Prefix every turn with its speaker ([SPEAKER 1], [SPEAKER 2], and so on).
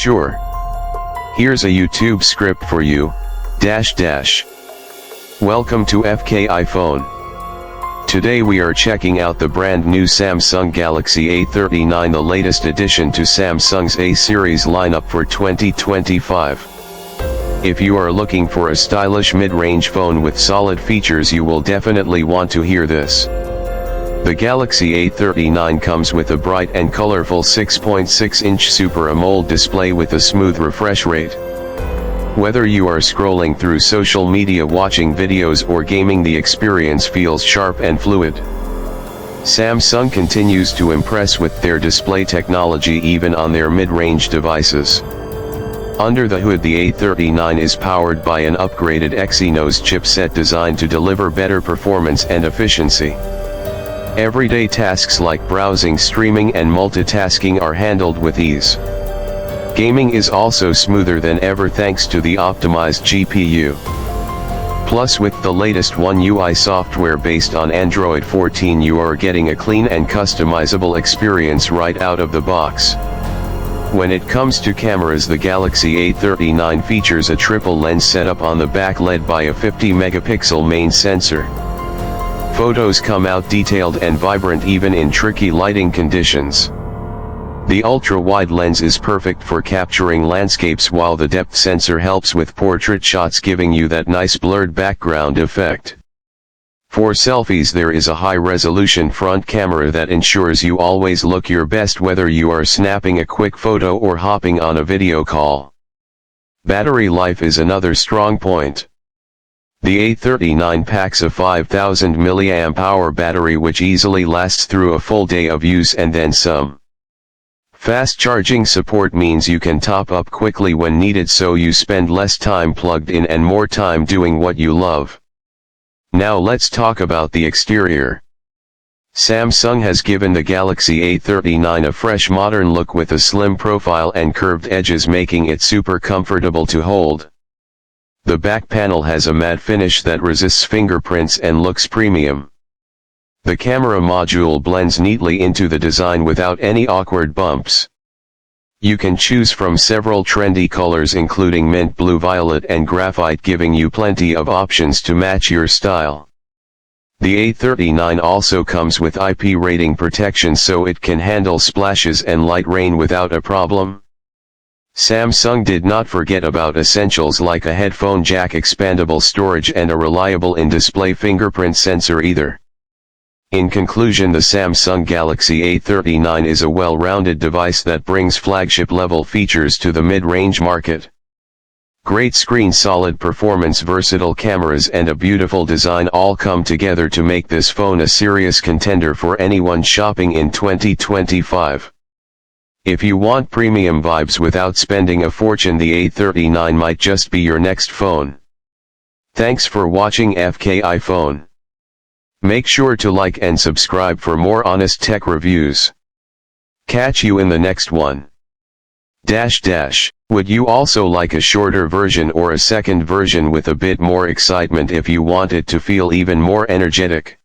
[SPEAKER 1] Sure. Here's a YouTube script for you, Welcome to FK iPhone. Today we are checking out the brand new Samsung Galaxy A39, the latest addition to Samsung's A series lineup for 2025. If you are looking for a stylish mid-range phone with solid features, you will definitely want to hear this. The Galaxy A39 comes with a bright and colorful 6.6-inch Super AMOLED display with a smooth refresh rate. Whether you are scrolling through social media, watching videos, or gaming, the experience feels sharp and fluid. Samsung continues to impress with their display technology even on their mid-range devices. Under the hood, the A39 is powered by an upgraded Exynos chipset designed to deliver better performance and efficiency. Everyday tasks like browsing, streaming, and multitasking are handled with ease. Gaming is also smoother than ever thanks to the optimized GPU. Plus, with the latest One UI software based on Android 14, you are getting a clean and customizable experience right out of the box. When it comes to cameras, the Galaxy A39 features a triple lens setup on the back led by a 50-megapixel main sensor. Photos come out detailed and vibrant even in tricky lighting conditions. The ultra-wide lens is perfect for capturing landscapes, while the depth sensor helps with portrait shots, giving you that nice blurred background effect. For selfies, there is a high-resolution front camera that ensures you always look your best, whether you are snapping a quick photo or hopping on a video call. Battery life is another strong point. The A39 packs a 5000 mAh battery which easily lasts through a full day of use and then some. Fast charging support means you can top up quickly when needed, so you spend less time plugged in and more time doing what you love. Now let's talk about the exterior. Samsung has given the Galaxy A39 a fresh modern look with a slim profile and curved edges, making it super comfortable to hold. The back panel has a matte finish that resists fingerprints and looks premium. The camera module blends neatly into the design without any awkward bumps. You can choose from several trendy colors including mint, blue, violet, and graphite, giving you plenty of options to match your style. The A39 also comes with IP rating protection, so it can handle splashes and light rain without a problem. Samsung did not forget about essentials like a headphone jack, expandable storage, and a reliable in-display fingerprint sensor either. In conclusion, the Samsung Galaxy A39 is a well-rounded device that brings flagship-level features to the mid-range market. Great screen, solid performance, versatile cameras, and a beautiful design all come together to make this phone a serious contender for anyone shopping in 2025. If you want premium vibes without spending a fortune, the A39 might just be your next phone. Thanks for watching FK iPhone. Make sure to like and subscribe for more honest tech reviews. Catch you in the next one. Would you also like a shorter version or a second version with a bit more excitement if you want it to feel even more energetic?